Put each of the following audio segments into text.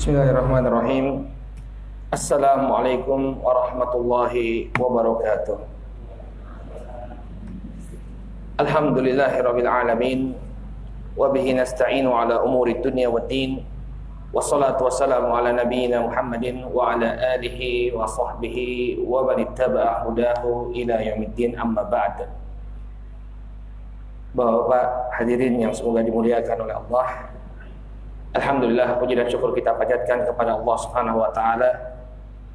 Bismillahirrahmanirrahim. Assalamualaikum warahmatullahi wabarakatuh. Alhamdulillahirabbil alamin wa bihi nasta'inu ala umuri dunya waddin. Wassalatu wassalamu ala nabiyyina Muhammadin wa ala alihi wa sahbihi wa man ittaba'a hudahu ila yaumiddin, amma ba'd. Bapak hadirin yang semoga dimuliakan oleh Allah, alhamdulillah, puji dan syukur kita panjatkan kepada Allah Subhanahu wa taala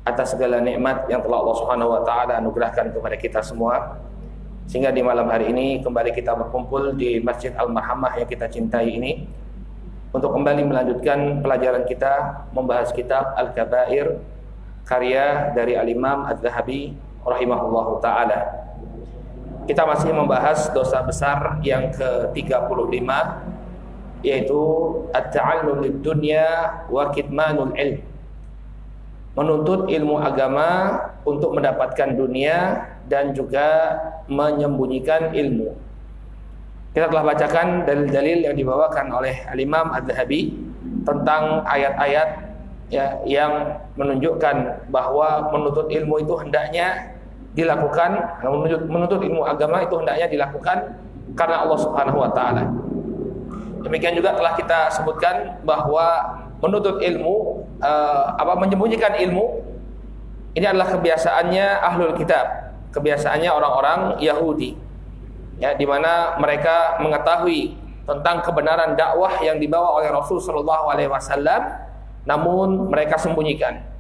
atas segala nikmat yang telah Allah Subhanahu wa taala anugerahkan kepada kita semua, sehingga di malam hari ini kembali kita berkumpul di Masjid Al-Marhamah yang kita cintai ini untuk kembali melanjutkan pelajaran kita membahas kitab Al-Kabair karya dari Al-Imam Adz-Dzahabi rahimahullahu taala. Kita masih membahas dosa besar yang ke-35, yaitu at-ta'allum lid-dunya wa kitmanul ilm. Menuntut ilmu agama untuk mendapatkan dunia dan juga menyembunyikan ilmu. Kita telah bacakan dalil-dalil yang dibawakan oleh Al-Imam Adz-Dzahabi tentang ayat-ayat ya, yang menunjukkan bahwa menuntut ilmu itu hendaknya dilakukan, menuntut ilmu agama itu hendaknya dilakukan karena Allah Subhanahu wa taala. Demikian juga telah kita sebutkan bahwa menuntut ilmu, menyembunyikan ilmu, ini adalah kebiasaannya ahlul kitab, kebiasaannya orang-orang Yahudi, ya, di mana mereka mengetahui tentang kebenaran dakwah yang dibawa oleh Rasul Shallallahu Alaihi Wasallam, namun mereka sembunyikan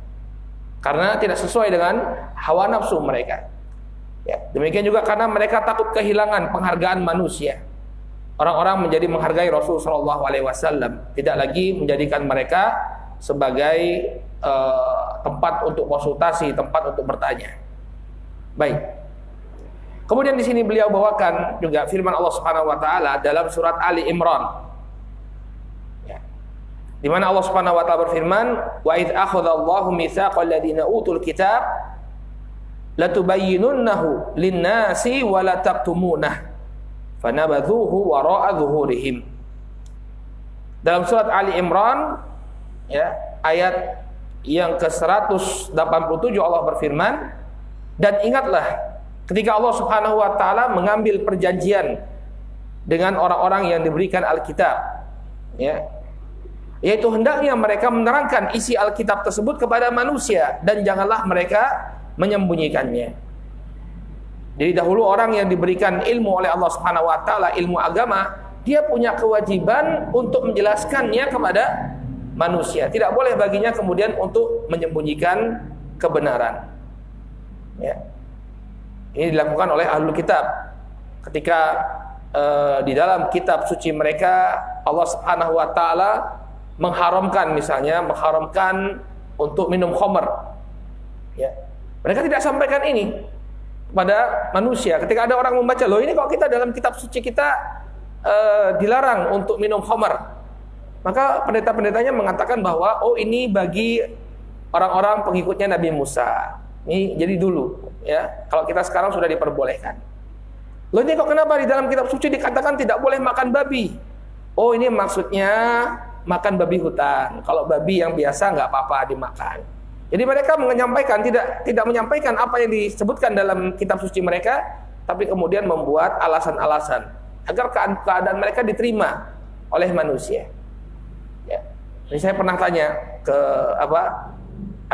karena tidak sesuai dengan hawa nafsu mereka. Ya, demikian juga karena mereka takut kehilangan penghargaan manusia. Orang-orang menjadi menghargai Rasul Shallallahu Alaihi Wasallam, tidak lagi menjadikan mereka sebagai tempat untuk konsultasi, tempat untuk bertanya. Baik. Kemudian di sini beliau bawakan juga firman Allah Subhanahu Wa Taala dalam surat Ali Imran, ya, di mana Allah Subhanahu Wa Taala berfirman, wa idz akhadallahu mitsaqal ladzina utul kitab latubayyinunnahu lin-nasi wa la taqtumunah fanabadhuhu wara'a dhuhurihim. Dalam surat Ali Imran, ya, ayat yang ke-187 Allah berfirman, dan ingatlah ketika Allah Subhanahu wa taala mengambil perjanjian dengan orang-orang yang diberikan Alkitab, ya, yaitu hendaknya mereka menerangkan isi Alkitab tersebut kepada manusia dan janganlah mereka menyembunyikannya. Jadi dahulu orang yang diberikan ilmu oleh Allah Subhanahu wa taala, ilmu agama, dia punya kewajiban untuk menjelaskannya kepada manusia. Tidak boleh baginya kemudian untuk menyembunyikan kebenaran. Ya. Ini dilakukan oleh ahlul kitab. Ketika di dalam kitab suci mereka Allah Subhanahu wa taala mengharamkan, misalnya mengharamkan untuk minum khamr. Ya. Mereka tidak sampaikan ini pada manusia. Ketika ada orang membaca, loh ini kok kita dalam kitab suci kita dilarang untuk minum khamar, maka pendeta-pendetanya mengatakan bahwa oh ini bagi orang-orang pengikutnya Nabi Musa. Ini jadi dulu, ya, kalau kita sekarang sudah diperbolehkan. Loh ini kok kenapa di dalam kitab suci dikatakan tidak boleh makan babi? Oh ini maksudnya makan babi hutan. Kalau babi yang biasa nggak apa-apa dimakan. Jadi mereka menyampaikan tidak menyampaikan apa yang disebutkan dalam kitab suci mereka, tapi kemudian membuat alasan-alasan agar keadaan mereka diterima oleh manusia. Ya. Jadi saya pernah tanya ke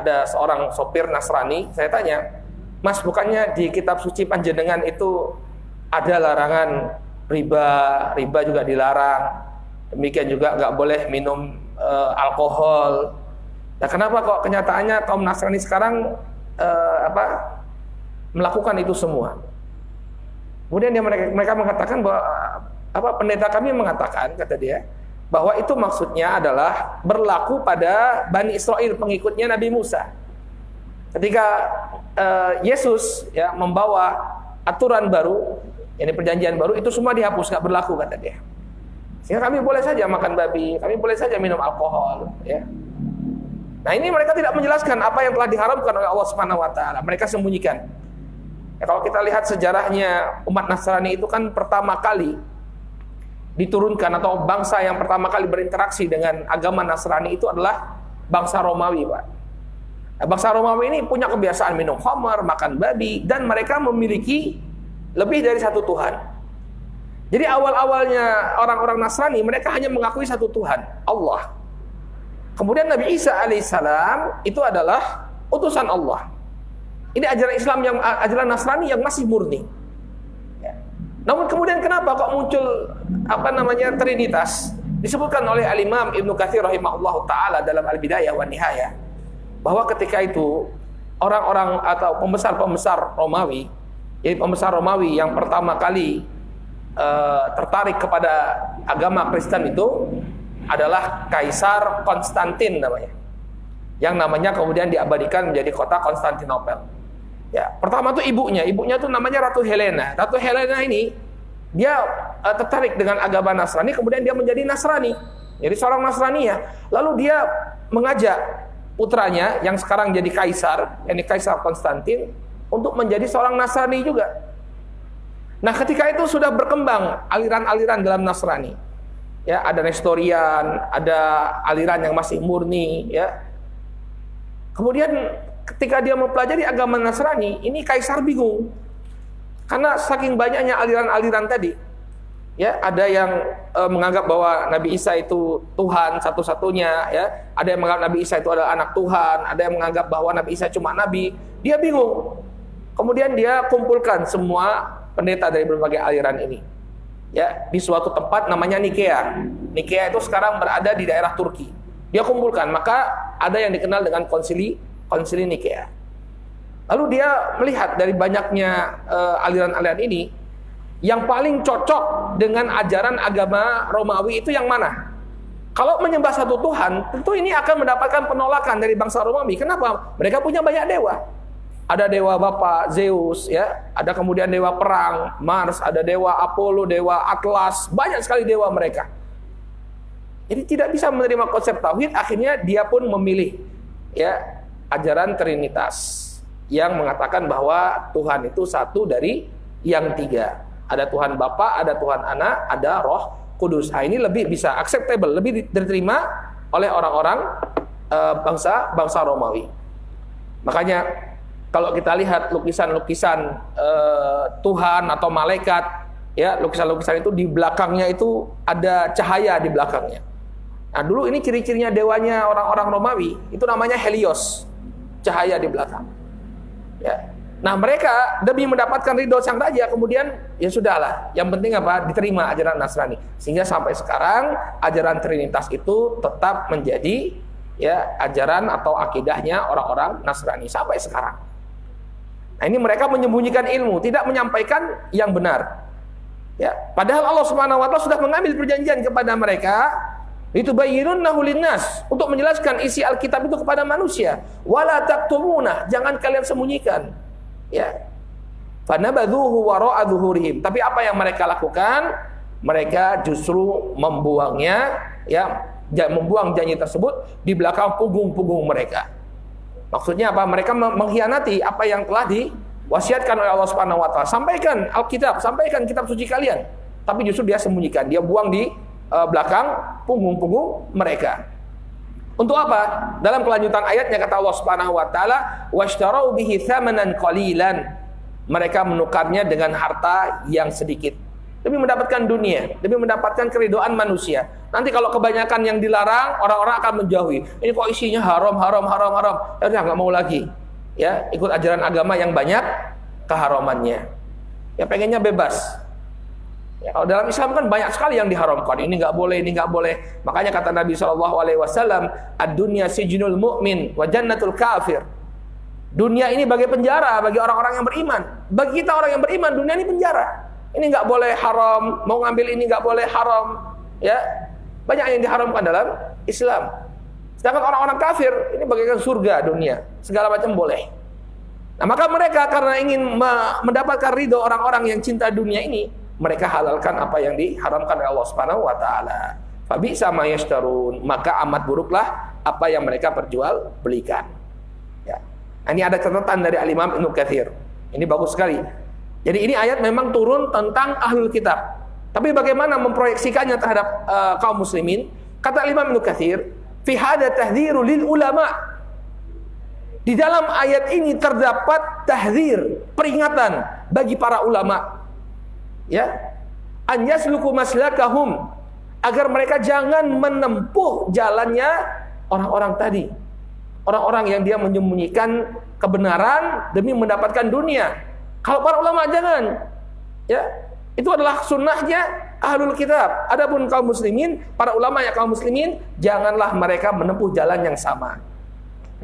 ada seorang sopir Nasrani, saya tanya, Mas, bukannya di kitab suci panjenengan itu ada larangan riba juga dilarang, demikian juga nggak boleh minum alkohol. Nah, kenapa kok kenyataannya kaum Nasrani sekarang melakukan itu semua? Kemudian mereka mengatakan bahwa pendeta kami mengatakan, kata dia, bahwa itu maksudnya adalah berlaku pada Bani Israel, pengikutnya Nabi Musa. Ketika Yesus, ya, membawa aturan baru, ini perjanjian baru, itu semua dihapus, nggak berlaku, kata dia. Sehingga kami boleh saja makan babi, kami boleh saja minum alkohol, ya. Nah, ini mereka tidak menjelaskan apa yang telah diharamkan oleh Allah Subhanahu wa taala. Mereka sembunyikan. Ya, kalau kita lihat sejarahnya umat Nasrani itu kan pertama kali diturunkan, atau bangsa yang pertama kali berinteraksi dengan agama Nasrani itu adalah bangsa Romawi, Pak. Nah, bangsa Romawi ini punya kebiasaan minum khamar, makan babi, dan mereka memiliki lebih dari satu Tuhan. Jadi awal-awalnya orang-orang Nasrani mereka hanya mengakui satu Tuhan, Allah. Kemudian Nabi Isa alaihissalam itu adalah utusan Allah. Ini ajaran Islam yang ajaran Nasrani yang masih murni. Ya. Namun kemudian kenapa kok muncul Trinitas? Disebutkan oleh Al-Imam Ibnu Katsir rahimahullahu taala dalam Al-Bidayah wa Nihayah bahwa ketika itu orang-orang atau pembesar-pembesar Romawi, jadi pembesar Romawi yang pertama kali tertarik kepada agama Kristen itu adalah Kaisar Konstantin namanya. Yang namanya kemudian diabadikan menjadi kota Konstantinopel. Ya, pertama tuh ibunya tuh namanya Ratu Helena. Ratu Helena ini dia tertarik dengan agama Nasrani, kemudian dia menjadi Nasrani. Jadi seorang Nasrani ya. Lalu dia mengajak putranya yang sekarang jadi kaisar, yakni Kaisar Konstantin, untuk menjadi seorang Nasrani juga. Nah, ketika itu sudah berkembang aliran-aliran dalam Nasrani. Ya, ada Nestorian, ada aliran yang masih murni, ya. Kemudian ketika dia mempelajari agama Nasrani, ini kaisar bingung. Karena saking banyaknya aliran-aliran tadi. Ya, ada yang menganggap bahwa Nabi Isa itu Tuhan satu-satunya, ya. Ada yang menganggap Nabi Isa itu adalah anak Tuhan, ada yang menganggap bahwa Nabi Isa cuma nabi. Dia bingung. Kemudian dia kumpulkan semua pendeta dari berbagai aliran ini. Ya, di suatu tempat namanya Nikea. Nikea itu sekarang berada di daerah Turki. Dia kumpulkan, maka ada yang dikenal dengan konsili Nikea. Lalu dia melihat dari banyaknya aliran-aliran ini, yang paling cocok dengan ajaran agama Romawi itu yang mana? Kalau menyembah satu Tuhan, tentu ini akan mendapatkan penolakan dari bangsa Romawi. Kenapa? Mereka punya banyak dewa. Ada dewa Bapa Zeus, ya. Ada kemudian dewa perang Mars, ada dewa Apollo, dewa Atlas, banyak sekali dewa mereka. Jadi tidak bisa menerima konsep tauhid, akhirnya dia pun memilih, ya, ajaran Trinitas yang mengatakan bahwa Tuhan itu satu dari yang tiga. Ada Tuhan Bapa, ada Tuhan Anak, ada Roh Kudus. Nah, ini lebih bisa acceptable, lebih diterima oleh orang-orang bangsa Romawi. Makanya kalau kita lihat lukisan-lukisan Tuhan atau malaikat, ya, lukisan-lukisan itu di belakangnya itu ada cahaya di belakangnya. Nah, dulu ini ciri-cirinya dewanya orang-orang Romawi, itu namanya Helios, cahaya di belakang. Ya. Nah, mereka demi mendapatkan ridho sang raja, kemudian ya sudahlah, yang penting apa? Diterima ajaran Nasrani. Sehingga sampai sekarang ajaran Trinitas itu tetap menjadi, ya, ajaran atau akidahnya orang-orang Nasrani sampai sekarang. Nah, ini mereka menyembunyikan ilmu, tidak menyampaikan yang benar. Ya, padahal Allah Subhanahu wa taala sudah mengambil perjanjian kepada mereka, litubayyinunnahu linnas, untuk menjelaskan isi Alkitab itu kepada manusia. Wala taktumuna, jangan kalian sembunyikan. Ya. Fanabadhuhu wara'a dhuhurihim. Tapi apa yang mereka lakukan? Mereka justru membuangnya, ya, membuang janji tersebut di belakang punggung-punggung mereka. Maksudnya apa? Mereka mengkhianati apa yang telah diwasiatkan oleh Allah Subhanahu wa taala. Sampaikan Alkitab, sampaikan kitab suci kalian. Tapi justru dia sembunyikan, dia buang di belakang punggung-punggung mereka. Untuk apa? Dalam kelanjutan ayatnya kata Allah Subhanahu wa taala, "Washtarau bihi thamanan qalilan." Mereka menukarnya dengan harta yang sedikit. Demi mendapatkan dunia, demi mendapatkan keridhaan manusia. Nanti kalau kebanyakan yang dilarang, orang-orang akan menjauhi. Ini kok isinya haram. Ya udah, nggak mau lagi. Ya, ikut ajaran agama yang banyak keharamannya. Ya, pengennya bebas. Ya, kalau dalam Islam kan banyak sekali yang diharamkan. Ini nggak boleh, ini nggak boleh. Makanya kata Nabi SAW, ad-dunya sijnul mu'min wa jannatul kafir. Dunia ini bagai penjara bagi orang-orang yang beriman. Bagi kita orang yang beriman, dunia ini penjara. Ini nggak boleh haram, mau ngambil ini nggak boleh haram. Ya, banyak yang diharamkan dalam Islam. Sedangkan orang-orang kafir ini bagaikan surga dunia, segala macam boleh. Nah, maka mereka karena ingin mendapatkan ridho orang-orang yang cinta dunia ini, mereka halalkan apa yang diharamkan oleh Allah Subhanahu wa taala. Fabi'sa ma yashtarun, maka amat buruklah apa yang mereka perjualbelikan. Ya. Nah, ini ada catatan dari Al-Imam Ibnu Katsir. Ini bagus sekali. Jadi ini ayat memang turun tentang ahlul kitab. Tapi bagaimana memproyeksikannya terhadap kaum muslimin? Kata Imam Ibnu Katsir, fi hada tahdhiru lil ulama. Di dalam ayat ini terdapat tahdzir, peringatan bagi para ulama. Ya. An yasluku maslakahum, agar mereka jangan menempuh jalannya orang-orang tadi. Orang-orang yang dia menyembunyikan kebenaran demi mendapatkan dunia. Kalau para ulama jangan. Ya, itu adalah sunnahnya ahlul kitab. Adapun kaum muslimin, para ulama yang kaum muslimin, janganlah mereka menempuh jalan yang sama.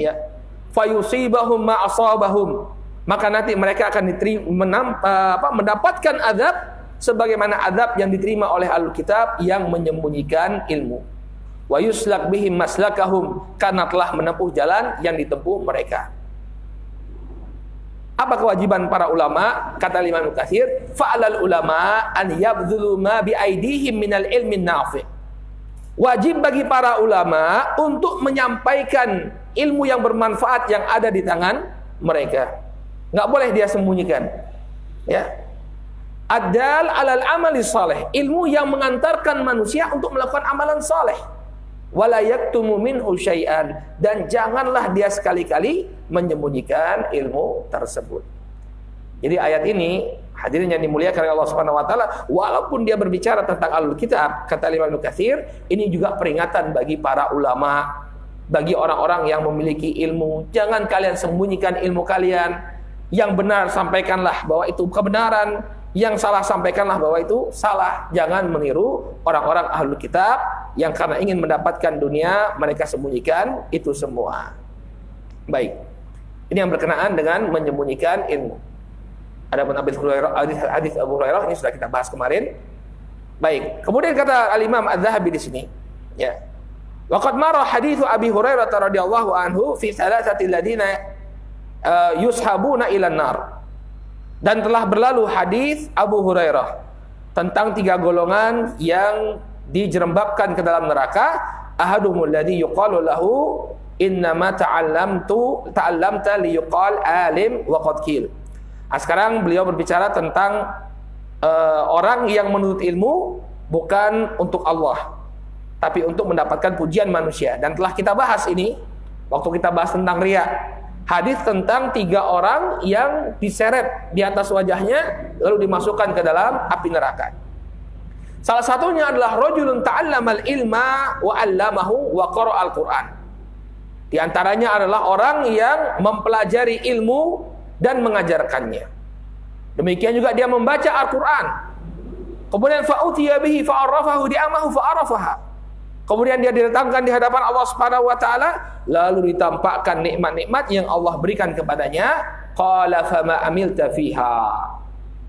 Ya. Fayusibahum ma asabahum. Maka nanti mereka akan mendapatkan azab sebagaimana azab yang diterima oleh ahlul kitab yang menyembunyikan ilmu. Wa yuslak bihim maslakahum, karena telah menempuh jalan yang ditempuh mereka. Apa kewajiban para ulama? Kata Imam Ibnu Katsir, fa'alal ulama an yabdhulu ma bi aidihim minal ilmin nafi'. Wajib bagi para ulama untuk menyampaikan ilmu yang bermanfaat yang ada di tangan mereka. Enggak boleh dia sembunyikan. Ya. Ad-dal 'alal amali saleh, ilmu yang mengantarkan manusia untuk melakukan amalan saleh. Wala yaktumu minhu syai'an, dan janganlah dia sekali-kali menyembunyikan ilmu tersebut. Jadi ayat ini, hadirin yang dimuliakan oleh Allah Subhanahu wa taala, walaupun dia berbicara tentang ahlul kitab, kata Imam Ibnu Katsir, ini juga peringatan bagi para ulama, bagi orang-orang yang memiliki ilmu. Jangan kalian sembunyikan ilmu kalian. Yang benar sampaikanlah bahwa itu kebenaran, yang salah sampaikanlah bahwa itu salah. Jangan meniru orang-orang ahlul kitab yang karena ingin mendapatkan dunia mereka sembunyikan itu semua. Baik. Ini yang berkenaan dengan menyembunyikan ilmu. Adapun hadis Abu Hurairah ini sudah kita bahas kemarin. Baik. Kemudian kata Al-Imam Az-Zahabi di sini, ya. Waqad mara hadits Abi Hurairah radhiyallahu anhu fi thalathati alladziina yushabuna ilan nar. Dan telah berlalu hadis Abu Hurairah tentang 3 golongan yang dijerembabkan ke dalam neraka. Ahaduhumul ladzi yuqalu lahu innama ta'allamta liyuqal alim wa qad qil. Sekarang beliau berbicara tentang orang yang menuntut ilmu bukan untuk Allah, tapi untuk mendapatkan pujian manusia. Dan telah kita bahas ini waktu kita bahas tentang riya. Hadis tentang 3 orang yang diseret di atas wajahnya lalu dimasukkan ke dalam api neraka. Salah satunya adalah rajulun ta'allamal ilma wa 'allamahu wa qara'al Qur'an. Di antaranya adalah orang yang mempelajari ilmu dan mengajarkannya. Demikian juga dia membaca Al-Qur'an. Kemudian fa'utiya bihi fa'arafahu di'amahu fa'arafaha. Kemudian dia didatangkan di hadapan Allah Subhanahu wa taala, lalu ditampakkan nikmat-nikmat yang Allah berikan kepadanya. Qala fama amilta fiha.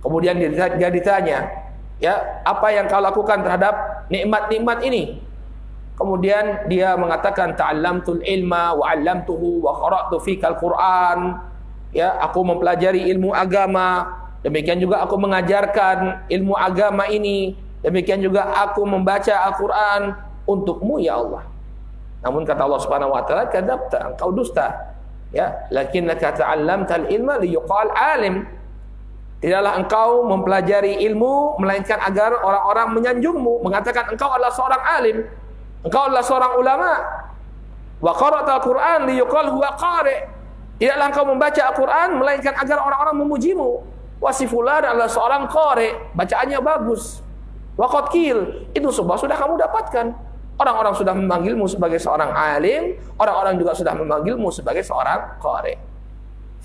Kemudian dia ditanya, ya, apa yang kau lakukan terhadap nikmat-nikmat ini? Kemudian dia mengatakan ta'allamtul ilma wa 'allamtuhu wa qara'tu fikal Qur'an. Ya, aku mempelajari ilmu agama, demikian juga aku mengajarkan ilmu agama ini, demikian juga aku membaca Al-Qur'an untukmu ya Allah. Namun kata Allah Subhanahu wa taala, kadzabta, engkau dusta. Ya, lakinnaka ta'allamtal ilma liyuqal alim. Tidaklah engkau mempelajari ilmu melainkan agar orang-orang menyanjungmu, mengatakan engkau adalah seorang alim, engkau adalah seorang ulama. Wa qara'tal Qur'an liyuqal huwa qari'. Tidaklah engkau membaca Al-Qur'an melainkan agar orang-orang memujimu. Wa si fulan adalah seorang qari', bacaannya bagus. Wa qad qil, itu semua sudah kamu dapatkan. Orang-orang sudah memanggilmu sebagai seorang alim, orang-orang juga sudah memanggilmu sebagai seorang qari.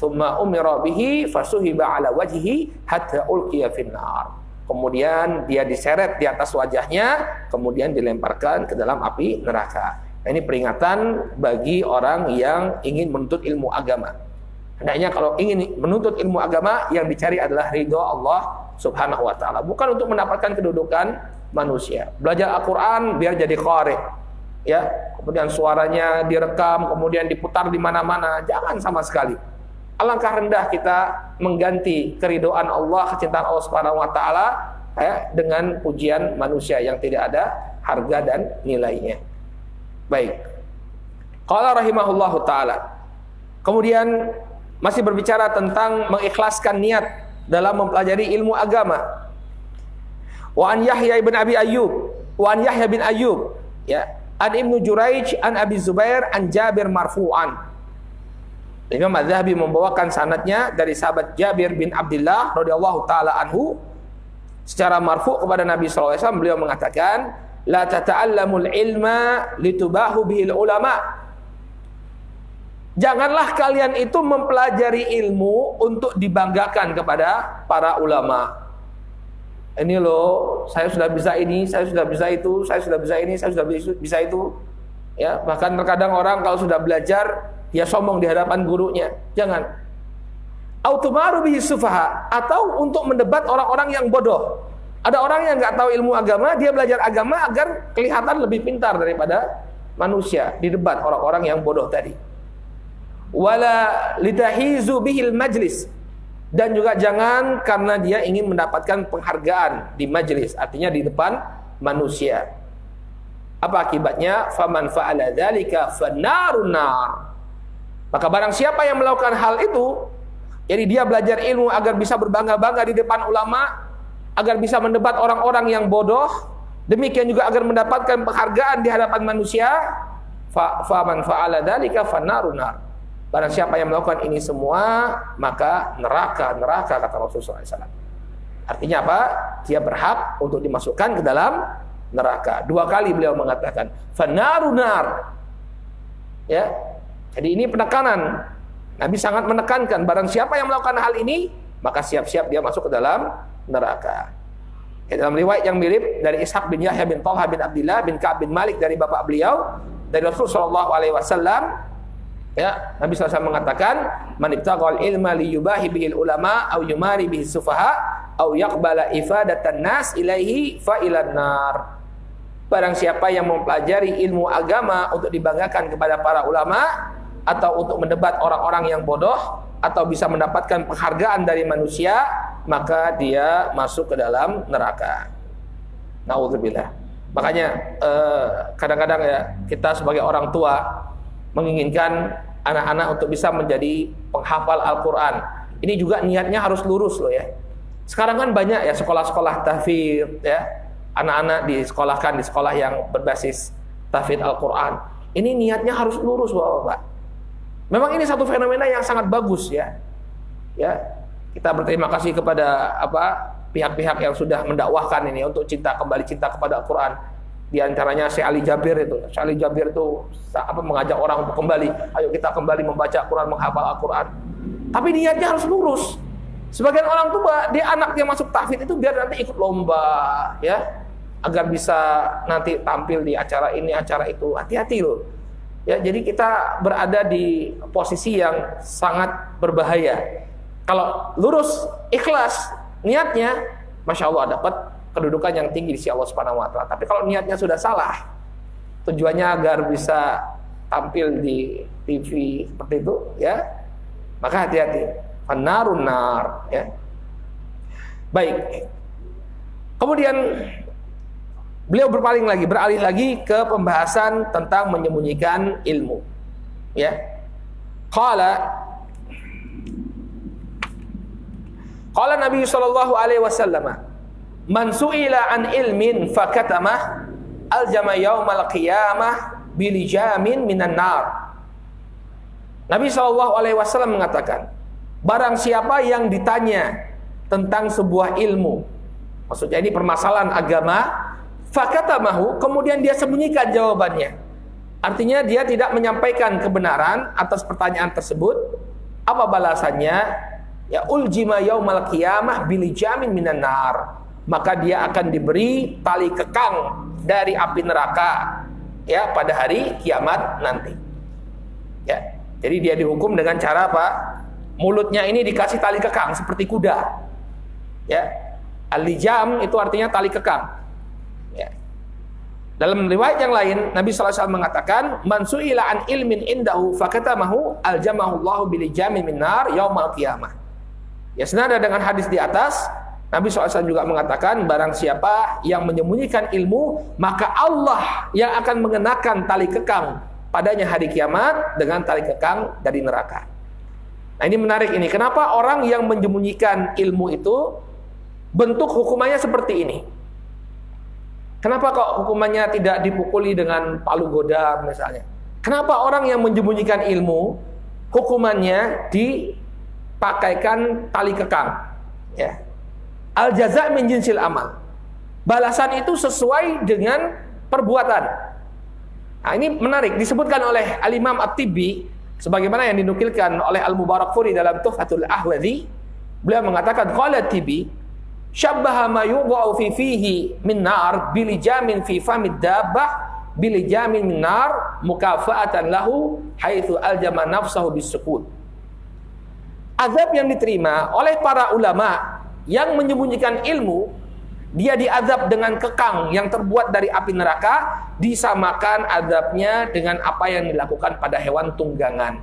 Tsumma umira bihi fasuhiba ala wajhihi hatta ulqiya finnar. Kemudian dia diseret di atas wajahnya, kemudian dilemparkan ke dalam api neraka. Nah, ini peringatan bagi orang yang ingin menuntut ilmu agama. Hendaknya kalau ingin menuntut ilmu agama, yang dicari adalah ridho Allah Subhanahu wa taala, bukan untuk mendapatkan kedudukan manusia. Belajar Al-Qur'an biar jadi qari, ya. Kemudian suaranya direkam, kemudian diputar di mana-mana. Jangan sama sekali. Alangkah rendah kita mengganti keridhaan Allah, kecintaan Allah Subhanahu wa taala, ya, dengan pujian manusia yang tidak ada harga dan nilainya. Baik. Qala rahimahullahu taala. Kemudian masih berbicara tentang mengikhlaskan niat dalam mempelajari ilmu agama. Wa an Yahya bin Abi Ayyub, wa an Yahya bin Ayyub, ya, an Ibnu Juraij an Abi Zubair an Jabir marfu'an. Imam Az-Zahabi membawakan sanadnya dari sahabat Jabir bin Abdullah radhiyallahu taala anhu secara marfu' kepada Nabi sallallahu alaihi wasallam. Beliau mengatakan, la tata'allamul ilma litubahu bihil ulama. Janganlah kalian itu mempelajari ilmu untuk dibanggakan kepada para ulama. Ini loh, saya sudah bisa ini, saya sudah bisa itu, saya sudah bisa ini, saya sudah bisa itu. Ya, bahkan terkadang orang kalau sudah belajar, dia sombong di hadapan gurunya. Jangan. Autumaru bihi sufaha, atau untuk mendebat orang-orang yang bodoh. Ada orang yang nggak tahu ilmu agama, dia belajar agama agar kelihatan lebih pintar daripada manusia, didebat orang-orang yang bodoh tadi. Wala litahizu bihil majlis, dan juga jangan karena dia ingin mendapatkan penghargaan di majlis, artinya di depan manusia. Apa akibatnya? Faman fa'ala dzalika fannarun nar. Maka barang siapa yang melakukan hal itu, jadi dia belajar ilmu agar bisa berbangga-bangga di depan ulama, agar bisa mendebat orang-orang yang bodoh, demikian juga agar mendapatkan penghargaan di hadapan manusia, faman fa'ala dzalika fannarun nar. Barang siapa yang melakukan ini semua, maka neraka kata Rasulullah SAW. Artinya apa? Dia berhak untuk dimasukkan ke dalam neraka. 2 kali beliau mengatakan fanarunar. Ya. Jadi ini penekanan. Nabi sangat menekankan barang siapa yang melakukan hal ini, maka siap-siap dia masuk ke dalam neraka. Dalam riwayat yang mirip dari Ishaq bin Yahya bin Talha bin Abdullah bin Ka'ab bin Malik dari bapak beliau, dari Rasulullah SAW. Ya, Nabi SAW mengatakan, man ibtaghal ilma liyubahi bihil ulama aw yumari bihi sufaha aw yaqbala ifadatan nas ilaihi fa ilan nar. Barang siapa yang mempelajari ilmu agama untuk dibanggakan kepada para ulama, atau untuk mendebat orang-orang yang bodoh, atau bisa mendapatkan penghargaan dari manusia, maka dia masuk ke dalam neraka. Nauzubillah. Makanya kadang-kadang ya kita sebagai orang tua menginginkan anak-anak untuk bisa menjadi penghafal Al-Quran. Ini juga niatnya harus lurus loh ya. Sekarang kan banyak ya sekolah-sekolah tahfidz ya. Anak-anak disekolahkan di sekolah yang berbasis tahfidz Al-Quran. Ini niatnya harus lurus Bapak. Memang ini satu fenomena yang sangat bagus ya. Ya, kita berterima kasih kepada pihak-pihak yang sudah mendakwahkan ini untuk cinta kepada Al-Quran. Di antaranya Syekh Ali Jabir itu. Syekh Ali Jabir itu mengajak orang untuk kembali, ayo kita kembali membaca Al-Quran, menghafal Al-Quran. Tapi niatnya harus lurus. Sebagian orang tua, dia anaknya masuk tahfidz itu biar nanti ikut lomba, ya, agar bisa nanti tampil di acara ini, acara itu. Hati-hati loh. Ya, jadi kita berada di posisi yang sangat berbahaya. Kalau lurus, ikhlas, niatnya, Masya Allah dapat kedudukan yang tinggi di sisi Allah Subhanahu wa taala. Tapi kalau niatnya sudah salah, tujuannya agar bisa tampil di TV seperti itu, ya, maka hati-hati. An-narun nar, ya. Baik. Kemudian beliau beralih lagi ke pembahasan tentang menyembunyikan ilmu. Ya. Qala Nabi sallallahu alaihi wasallam, man su'ila an ilmin fakatamah aljama yaumal qiyamah bilijamin minan nar. Nabi SAW mengatakan, barang siapa yang ditanya tentang sebuah ilmu, maksudnya ini permasalahan agama, fakatamahu, kemudian dia sembunyikan jawabannya, artinya dia tidak menyampaikan kebenaran atas pertanyaan tersebut, apa balasannya? Ya uljima yaumal qiyamah bilijamin minan nar, maka dia akan diberi tali kekang dari api neraka, ya, pada hari kiamat nanti. Ya, jadi dia dihukum dengan cara apa? Mulutnya ini dikasih tali kekang seperti kuda. Ya, al-lijam itu artinya tali kekang. Ya. Dalam riwayat yang lain, Nabi SAW mengatakan, man su'ila an ilmin indahu fakatamahu aljamahu Allahu bilijamin min nar yaumal qiyamah. Ya, senada dengan hadis di atas, Nabi SAW juga mengatakan, barang siapa yang menyembunyikan ilmu, maka Allah yang akan mengenakan tali kekang padanya hari kiamat dengan tali kekang dari neraka. Nah, ini menarik ini. Kenapa orang yang menyembunyikan ilmu itu bentuk hukumannya seperti ini? Kenapa kok hukumannya tidak dipukuli dengan palu godam misalnya? Kenapa orang yang menyembunyikan ilmu hukumannya dipakaikan tali kekang? Ya. Al jaza' min jinsil amal. Balasan itu sesuai dengan perbuatan. Nah, ini menarik disebutkan oleh Al-Imam At-Tibbi sebagaimana yang dinukilkan oleh Al-Mubarakfuri dalam Tuhfatul Ahwadhi. Beliau mengatakan qala At-Tibbi syabbaha ma yudha'u fi fihi min nar bilijamin fi famid dabbah bilijamin min nar mukafa'atan lahu haitsu aljama nafsahu bisukut. Azab yang diterima oleh para ulama yang menyembunyikan ilmu, dia diazab dengan kekang yang terbuat dari api neraka, disamakan azabnya dengan apa yang dilakukan pada hewan tunggangan.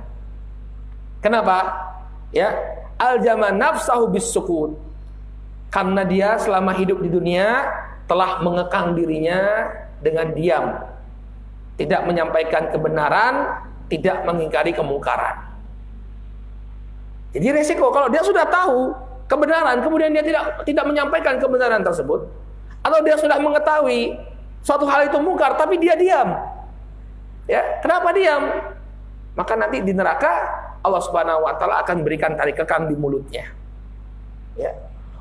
Kenapa? Ya, aljama nafsahu bisukut. Karena dia selama hidup di dunia telah mengekang dirinya dengan diam, tidak menyampaikan kebenaran, tidak mengingkari kemungkaran. Jadi resiko kalau dia sudah tahu kebenaran, kemudian dia tidak menyampaikan kebenaran tersebut, atau dia sudah mengetahui suatu hal itu mungkar tapi dia diam. Ya, kenapa diam? Maka nanti di neraka Allah Subhanahu wa taala akan berikan tali kekang di mulutnya. Ya.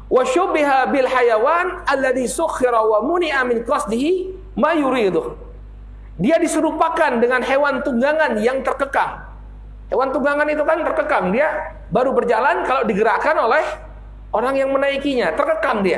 Wa syubbiha bil hayawan alladhi sukhira wa muni'a min qasdihi ma yuridu. Dia diserupakan dengan hewan tunggangan yang terkekang. Hewan tunggangan itu kan terkekang, dia baru berjalan kalau digerakkan oleh orang yang menaikinya, terkekang dia.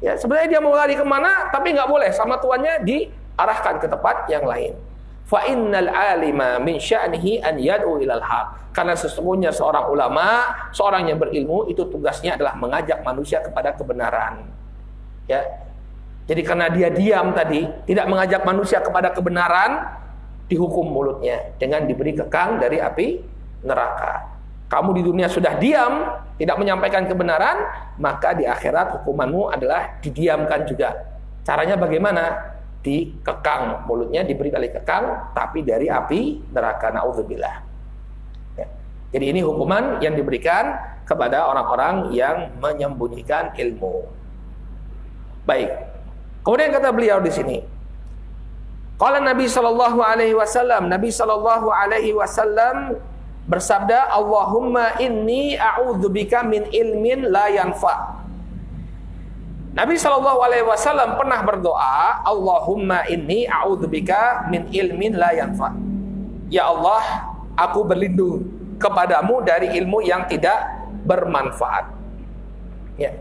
Ya, sebenarnya dia mau lari kemana, tapi nggak boleh, sama tuannya diarahkan ke tempat yang lain. Fa innal alima min sya'nihi an yad'u ilal haq. Karena sesungguhnya seorang ulama, seorang yang berilmu itu tugasnya adalah mengajak manusia kepada kebenaran. Ya. Jadi karena dia diam tadi, tidak mengajak manusia kepada kebenaran, dihukum mulutnya dengan diberi kekang dari api neraka. Kamu di dunia sudah diam, tidak menyampaikan kebenaran, maka di akhirat hukumanmu adalah didiamkan juga. Caranya bagaimana? Dikekang mulutnya, diberi tali kekang, tapi dari api neraka. Naudzubillah. Ya. Jadi ini hukuman yang diberikan kepada orang-orang yang menyembunyikan ilmu. Baik. Kemudian kata beliau di sini, qala Nabi sallallahu alaihi wasallam, Nabi sallallahu alaihi wasallam bersabda, Allahumma inni a'udzubika min ilmin la yanfa. Nabi sallallahu alaihi wasallam pernah berdoa, Allahumma inni a'udzubika min ilmin la yanfa. Ya Allah, aku berlindung kepadamu dari ilmu yang tidak bermanfaat. Ya.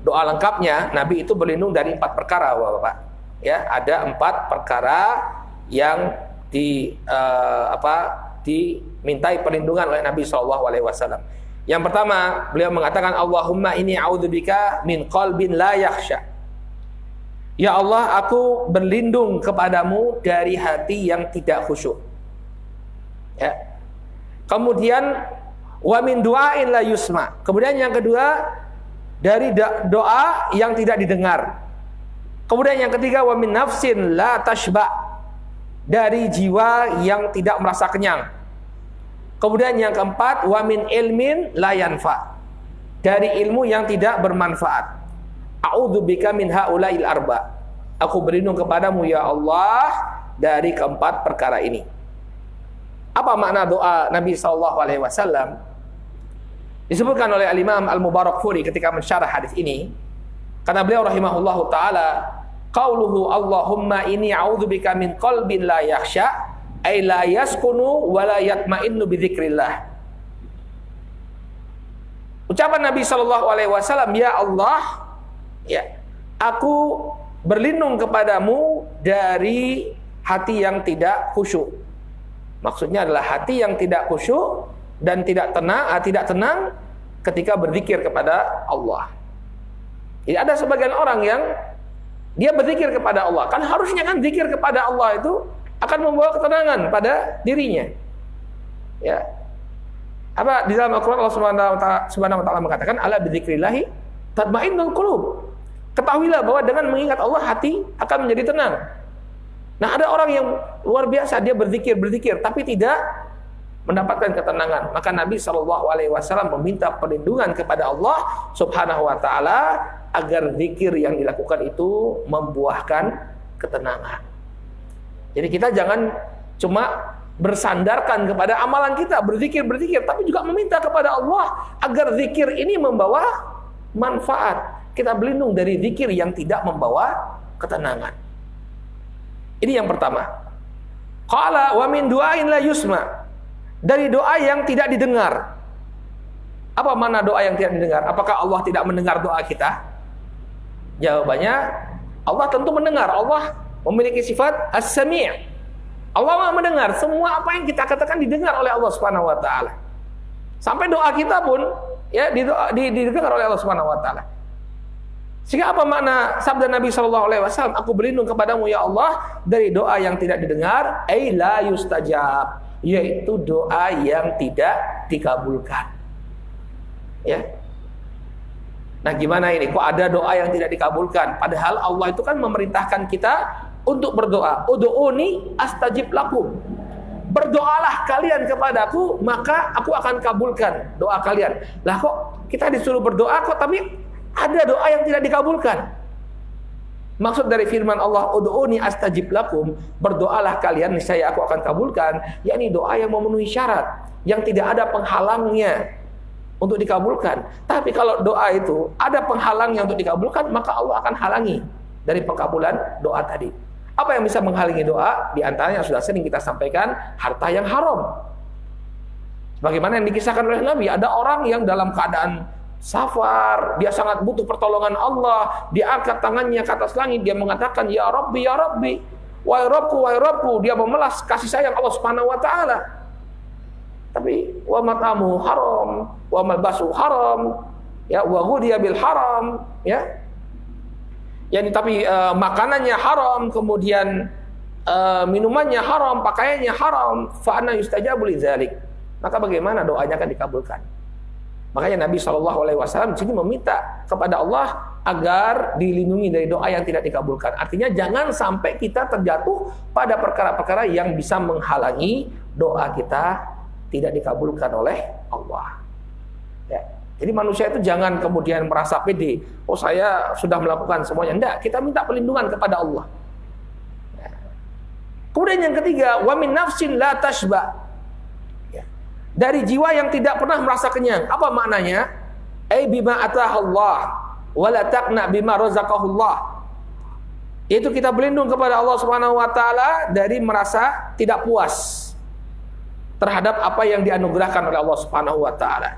Doa lengkapnya, Nabi itu berlindung dari 4 perkara, Bapak. Ya, ada 4 perkara yang dimintai perlindungan oleh Nabi SAW. Yang pertama, beliau mengatakan, Allahumma inni a'udzubika min qalbin la yakhsha. Ya Allah, aku berlindung kepadamu dari hati yang tidak khusyuk. Ya. Kemudian, wa min du'ain la yusma. Kemudian yang kedua, dari doa yang tidak didengar. Kemudian yang ketiga, wa min nafsin la tashba. Dari jiwa yang tidak merasa kenyang. Kemudian yang keempat, wa min ilmin la yanfa. Dari ilmu yang tidak bermanfaat. A'udzubika min haula'il arba. Aku berlindung kepadamu ya Allah dari keempat perkara ini. Apa makna doa Nabi SAW? Disebutkan oleh Al-Imam Al-Mubarakfuri ketika mensyarah hadis ini. Kata beliau rahimahullahu ta'ala, qauluhu Allahumma inni a'udzubika min qalbin la yakhsha, ay la yaskunu wa la yatma'innu bi dzikrillah. Ucapan Nabi SAW, ya Allah, ya, aku berlindung kepadamu dari hati yang tidak khusyuk. Maksudnya adalah hati yang tidak khusyuk dan tidak tenang ketika berzikir kepada Allah. Jadi ada sebagian orang yang dia berzikir kepada Allah. Kan harusnya kan zikir kepada Allah itu akan membawa ketenangan pada dirinya. Ya. Apa di dalam Al-Qur'an Allah Subhanahu wa taala mengatakan ala bidzikrillah tatmainnul qulub. Ketahuilah bahwa dengan mengingat Allah hati akan menjadi tenang. Nah, ada orang yang luar biasa, dia berzikir tapi tidak mendapatkan ketenangan. Maka Nabi SAW meminta perlindungan kepada Allah Subhanahu wa taala agar zikir yang dilakukan itu membuahkan ketenangan. Jadi kita jangan cuma bersandarkan kepada amalan kita, berzikir, tapi juga meminta kepada Allah agar zikir ini membawa manfaat. Kita berlindung dari zikir yang tidak membawa ketenangan. Ini yang pertama. Qala wa min du'ain la yusma. Dari doa yang tidak didengar. Apa makna doa yang tidak didengar? Apakah Allah tidak mendengar doa kita? Jawabannya, Allah tentu mendengar. Allah memiliki sifat as-sami'. Allah Maha mendengar. Semua apa yang kita katakan didengar oleh Allah Subhanahu wa taala. Sampai doa kita pun ya didengar oleh Allah Subhanahu wa taala. Sehingga apa makna sabda Nabi SAW? Aku berlindung kepadamu ya Allah dari doa yang tidak didengar, ay la yustajab, yaitu doa yang tidak dikabulkan. Ya. Nah, gimana ini? Kok ada doa yang tidak dikabulkan? Padahal Allah itu kan memerintahkan kita untuk berdoa. Ud'uni astajib lakum. Berdoalah kalian kepadaku, maka aku akan kabulkan doa kalian. Lah kok kita disuruh berdoa kok tapi ada doa yang tidak dikabulkan? Maksud dari firman Allah, ud'uni astajib lakum, berdoalah kalian niscaya aku akan kabulkan, yakni doa yang memenuhi syarat, yang tidak ada penghalangnya untuk dikabulkan. Tapi kalau doa itu ada penghalangnya untuk dikabulkan, maka Allah akan halangi dari pengkabulan doa tadi. Apa yang bisa menghalangi doa? Di antaranya sudah sering kita sampaikan, harta yang haram. Bagaimana yang dikisahkan oleh Nabi, ada orang yang dalam keadaan safar, dia sangat butuh pertolongan Allah, dia angkat tangannya ke atas langit, dia mengatakan ya Rabbi, wahai Rabbku, dia memelas kasih sayang Allah Subhanahu wa taala. Tapi wa matamu haram, wa malbasu haram, ya wa ghudiya bil haram, ya. Yani tapi makanannya haram, kemudian minumannya haram, pakaiannya haram, fa anna yustajabu lidzalik. Maka bagaimana doanya akan dikabulkan? Makanya Nabi SAW jadi meminta kepada Allah agar dilindungi dari doa yang tidak dikabulkan. Artinya jangan sampai kita terjatuh pada perkara-perkara yang bisa menghalangi doa kita tidak dikabulkan oleh Allah. Ya. Jadi manusia itu jangan kemudian merasa pede. Oh saya sudah melakukan semuanya. Enggak, kita minta perlindungan kepada Allah. Ya. Kemudian yang ketiga, wa min nafsin la tashba. Dari jiwa yang tidak pernah merasa kenyang. Apa maknanya? Ai bima atahallah wa la taqna bima razaqahullah. Itu kita berlindung kepada Allah Subhanahu wa taala dari merasa tidak puas terhadap apa yang dianugerahkan oleh Allah Subhanahu wa taala.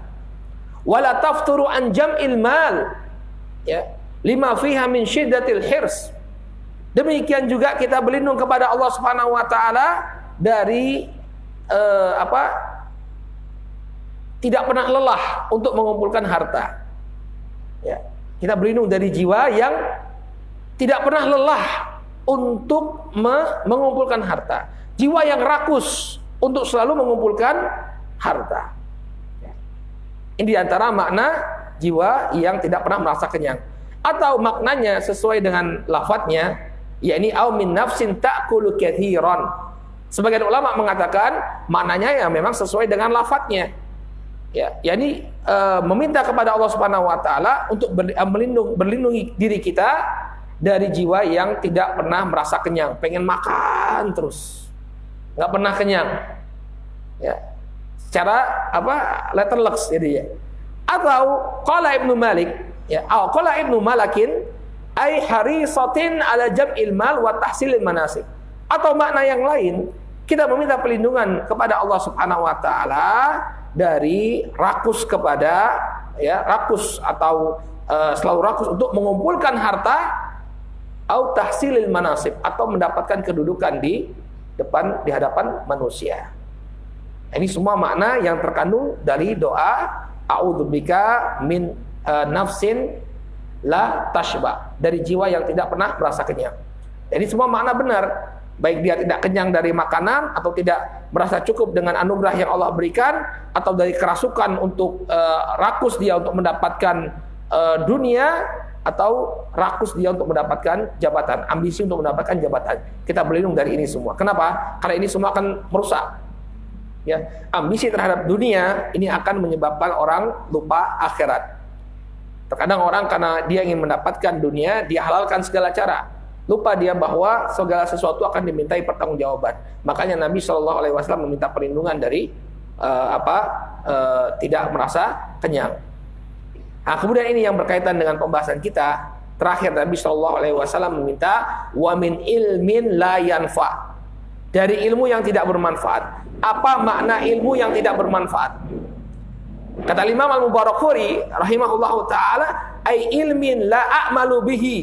Wa la tafturu an jam'il mal. Ya, lima fiha min syiddatil hirs. Demikian juga kita berlindung kepada Allah Subhanahu wa taala dari tidak pernah lelah untuk mengumpulkan harta. Ya. Kita berlindung dari jiwa yang tidak pernah lelah untuk mengumpulkan harta. Jiwa yang rakus untuk selalu mengumpulkan harta. Ya. Ini diantara makna jiwa yang tidak pernah merasa kenyang. Atau maknanya sesuai dengan lafadznya, yakni au min nafsin ta'kulu katsiran. Sebagian ulama mengatakan maknanya ya memang sesuai dengan lafadznya. Ya, yakni meminta kepada Allah Subhanahu wa taala untuk berlindungi diri kita dari jiwa yang tidak pernah merasa kenyang, pengen makan terus. Enggak pernah kenyang. Ya. Secara letterlux jadi ya. Atau qala Ibnu Malik, ya, qala Ibnu Malakin ai harisatin ala jam'il mal wa tahsilil manasik. Atau makna yang lain, kita meminta perlindungan kepada Allah Subhanahu wa taala dari rakus kepada rakus atau selalu rakus untuk mengumpulkan harta au tahsilil manasib atau mendapatkan kedudukan di hadapan manusia. Ini semua makna yang terkandung dari doa a'udzubika min nafsin la tashba, dari jiwa yang tidak pernah merasa kenyang. Jadi semua makna benar. Baik dia tidak kenyang dari makanan atau tidak merasa cukup dengan anugerah yang Allah berikan, atau dari kerasukan untuk rakus dia untuk mendapatkan dunia, atau rakus dia untuk mendapatkan jabatan, ambisi untuk mendapatkan jabatan. Kita berlindung dari ini semua. Kenapa? Karena ini semua akan merusak. Ya, ambisi terhadap dunia ini akan menyebabkan orang lupa akhirat. Terkadang orang karena dia ingin mendapatkan dunia, dia halalkan segala cara. Lupa dia bahwa segala sesuatu akan dimintai pertanggungjawaban. Makanya Nabi SAW meminta perlindungan dari tidak merasa kenyang. Nah, kemudian ini yang berkaitan dengan pembahasan kita. Terakhir Nabi SAW meminta wa min ilmin la yanfa, dari ilmu yang tidak bermanfaat. Apa makna ilmu yang tidak bermanfaat? Kata Imam Al-Mubarakfuri rahimahullahu taala, ai ilmin la a'malu bihi.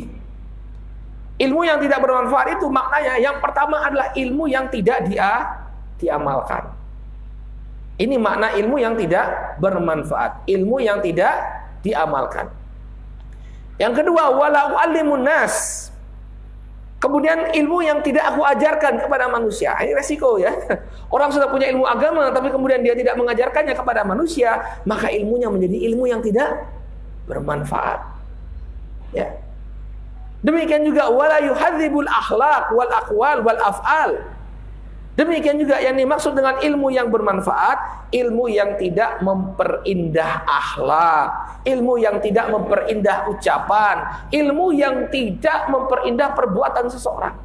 Ilmu yang tidak bermanfaat itu maknanya yang pertama adalah ilmu yang tidak diamalkan. Ini makna ilmu yang tidak bermanfaat, ilmu yang tidak diamalkan. Yang kedua, wala u'allimun nas. Kemudian ilmu yang tidak aku ajarkan kepada manusia. Ini resiko ya. Orang sudah punya ilmu agama tapi kemudian dia tidak mengajarkannya kepada manusia, maka ilmunya menjadi ilmu yang tidak bermanfaat. Ya. Demikian juga wala yuhadzibul akhlaq wal aqwal wal af'al. Demikian juga yang dimaksud dengan ilmu yang bermanfaat, ilmu yang tidak memperindah akhlak, ilmu yang tidak memperindah ucapan, ilmu yang tidak memperindah perbuatan seseorang.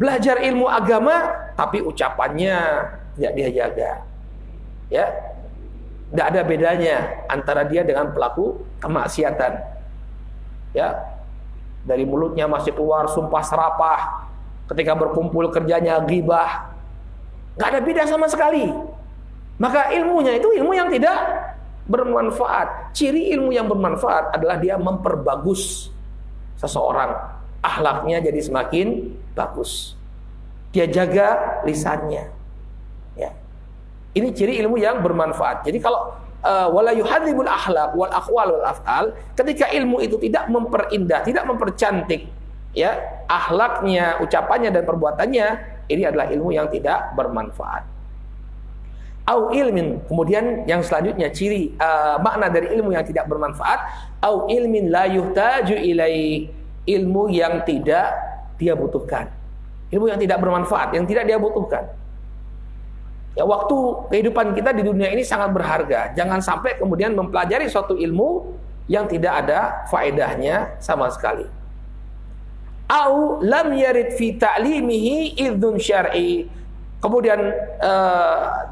Belajar ilmu agama tapi ucapannya tidak dia jaga. Ya. Tidak ada bedanya antara dia dengan pelaku kemaksiatan. Ya. Dari mulutnya masih keluar sumpah serapah. Ketika berkumpul kerjanya ghibah, nggak ada beda sama sekali. Maka ilmunya itu ilmu yang tidak bermanfaat. Ciri ilmu yang bermanfaat adalah dia memperbagus seseorang, akhlaknya jadi semakin bagus. Dia jaga lisannya. Ya. Ini ciri ilmu yang bermanfaat. Jadi kalau wala yuhadzibul akhlaq wal aqwal wal af'al, ketika ilmu itu tidak memperindah, tidak mempercantik ya akhlaknya, ucapannya dan perbuatannya, ini adalah ilmu yang tidak bermanfaat. Au ilmin, kemudian yang selanjutnya ciri makna dari ilmu yang tidak bermanfaat, au ilmin la yuhtaju ilai, ilmu yang tidak dia butuhkan. Ilmu yang tidak bermanfaat, yang tidak dia butuhkan. Ya, waktu kehidupan kita di dunia ini sangat berharga. Jangan sampai kemudian mempelajari suatu ilmu yang tidak ada faedahnya sama sekali. Au lam yarid fi ta'limihi idzun syar'i. Kemudian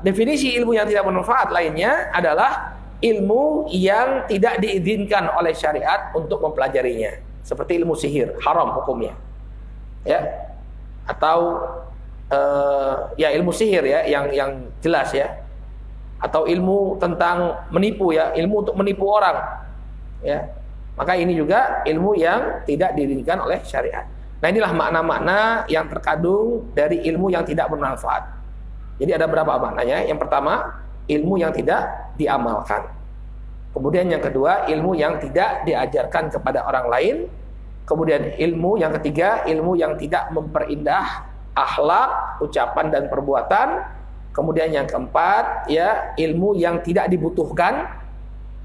definisi ilmu yang tidak bermanfaat lainnya adalah ilmu yang tidak diizinkan oleh syariat untuk mempelajarinya, seperti ilmu sihir, haram hukumnya. Ya. Atau ya ilmu sihir ya yang jelas ya. Atau ilmu tentang menipu ya, ilmu untuk menipu orang. Ya. Maka ini juga ilmu yang tidak diizinkan oleh syariat. Nah, inilah makna-makna yang terkandung dari ilmu yang tidak bermanfaat. Jadi ada berapa maknanya? Yang pertama, ilmu yang tidak diamalkan. Kemudian yang kedua, ilmu yang tidak diajarkan kepada orang lain. Kemudian ilmu yang ketiga, ilmu yang tidak memperindah akhlak, ucapan dan perbuatan. Kemudian yang keempat, ya, ilmu yang tidak dibutuhkan.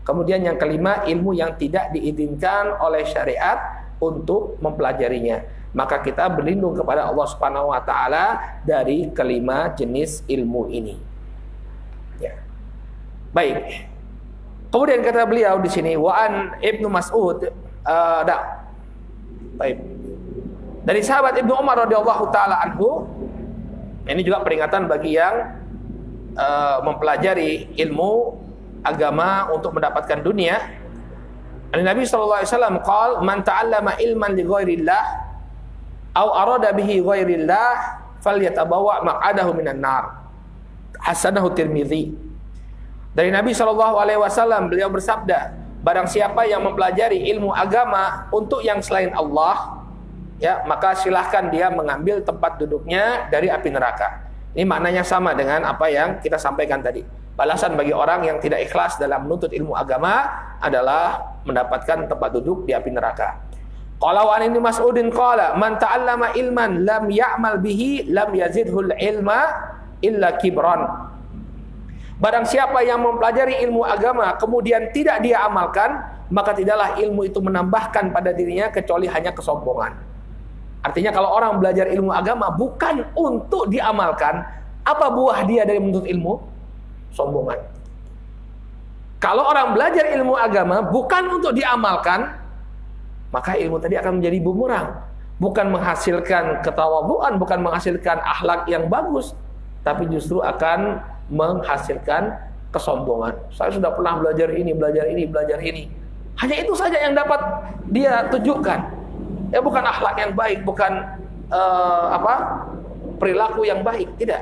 Kemudian yang kelima, ilmu yang tidak diizinkan oleh syariat untuk mempelajarinya. Maka kita berlindung kepada Allah Subhanahu wa taala dari kelima jenis ilmu ini. Ya. Baik. Kemudian kata beliau di sini wa an Ibnu Mas'ud baik. Dari sahabat Ibnu Umar radhiyallahu taala anhu, ini juga peringatan bagi yang mempelajari ilmu agama untuk mendapatkan dunia. Nabi sallallahu alaihi wasallam qaal man ta'allama ilman li ghairillah aw arada bihi ghairillah falyatabawa maq'adahu minan nar. Hasanahu Tirmidzi. Dari Nabi sallallahu alaihi wasallam beliau bersabda, barang siapa yang mempelajari ilmu agama untuk yang selain Allah, ya, maka silahkan dia mengambil tempat duduknya dari api neraka. Ini maknanya sama dengan apa yang kita sampaikan tadi. Balasan bagi orang yang tidak ikhlas dalam menuntut ilmu agama adalah mendapatkan tempat duduk di api neraka. Qala wa an Ibnu Mas'udin qala man ta'allama ilman lam ya'mal bihi lam yazidhul ilma illa kibran. Barang siapa yang mempelajari ilmu agama kemudian tidak dia amalkan, maka tidaklah ilmu itu menambahkan pada dirinya kecuali hanya kesombongan. Artinya kalau orang belajar ilmu agama bukan untuk diamalkan, Apa buah dia dari menuntut ilmu? Sombongan. Kalau orang belajar ilmu agama bukan untuk diamalkan, maka ilmu tadi akan menjadi bumerang. Bukan menghasilkan ketawaduan, bukan menghasilkan akhlak yang bagus, tapi justru akan menghasilkan kesombongan. Saya sudah pernah belajar ini, belajar ini, belajar ini. Hanya itu saja yang dapat dia tunjukkan. Ya bukan akhlak yang baik, bukan perilaku yang baik. Tidak.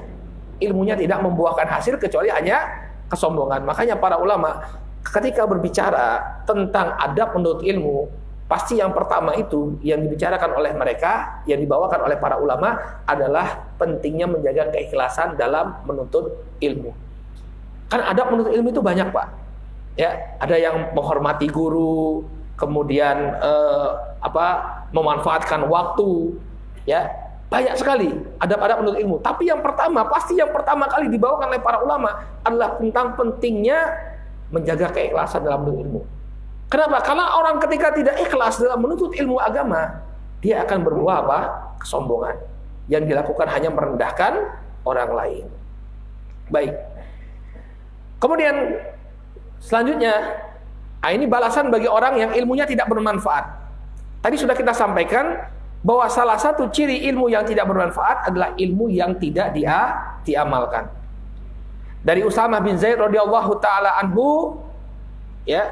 Ilmunya tidak membuahkan hasil kecuali hanya kesombongan. Makanya para ulama ketika berbicara tentang adab menuntut ilmu, pasti yang pertama itu yang dibicarakan oleh mereka, yang dibawakan oleh para ulama adalah pentingnya menjaga keikhlasan dalam menuntut ilmu. Kan adab menuntut ilmu itu banyak, Pak. Ya, ada yang menghormati guru, kemudian memanfaatkan waktu, ya. Banyak sekali adab-adab menuntut ilmu. Tapi yang pertama, pasti yang pertama kali dibawakan oleh para ulama adalah tentang pentingnya menjaga keikhlasan dalam menuntut ilmu. Kenapa? Karena orang ketika tidak ikhlas dalam menuntut ilmu agama, dia akan berbuah apa? Kesombongan. Yang dilakukan hanya merendahkan orang lain. Baik. Kemudian selanjutnya, ini balasan bagi orang yang ilmunya tidak bermanfaat. Tadi sudah kita sampaikan bahwa salah satu ciri ilmu yang tidak bermanfaat adalah ilmu yang tidak diamalkan. Dari Usamah bin Zaid radhiyallahu taala anhu, ya,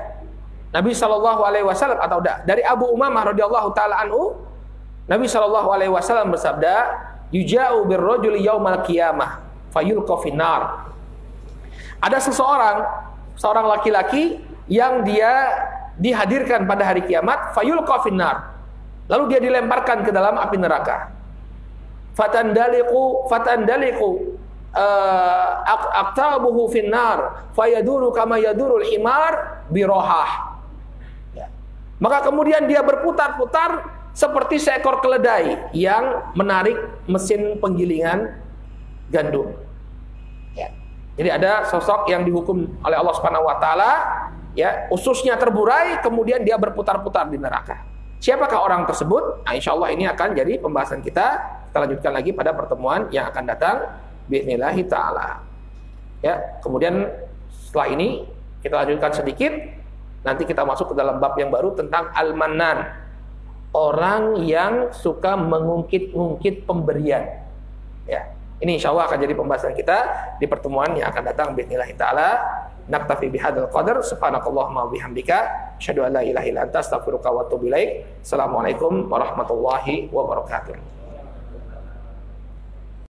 Nabi sallallahu alaihi wasallam, atau dari Abu Umamah radhiyallahu taala anhu, Nabi sallallahu alaihi wasallam bersabda, "Yuja'u birrajuli yaumal qiyamah fayulqa finnar." Ada seorang laki-laki yang dia dihadirkan pada hari kiamat, fayulqa finnar. Lalu dia dilemparkan ke dalam api neraka. Fatandaliqu aqtabuhu finnar fayaduru kama yadurul himar birohah. Ya. Maka kemudian dia berputar-putar seperti seekor keledai yang menarik mesin penggilingan gandum. Ya. Jadi ada sosok yang dihukum oleh Allah Subhanahu wa taala, ya, ususnya terburai, kemudian dia berputar-putar di neraka. Siapakah orang tersebut? Nah, insya Allah ini akan jadi pembahasan kita. Kita lanjutkan lagi pada pertemuan yang akan datang. Bismillahi ta'ala. Ya, kemudian setelah ini kita lanjutkan sedikit. Nanti kita masuk ke dalam bab yang baru tentang al-mannan. Orang yang suka mengungkit-ungkit pemberian. Ya, ini insya Allah akan jadi pembahasan kita di pertemuan yang akan datang. Bismillahi ta'ala. Naktafi bihadzal qadar. Subhanakallahumma wa bihamdika asyhadu an la ilaha illa anta astaghfiruka wa atubu ilaik. Assalamualaikum warahmatullahi wabarakatuh.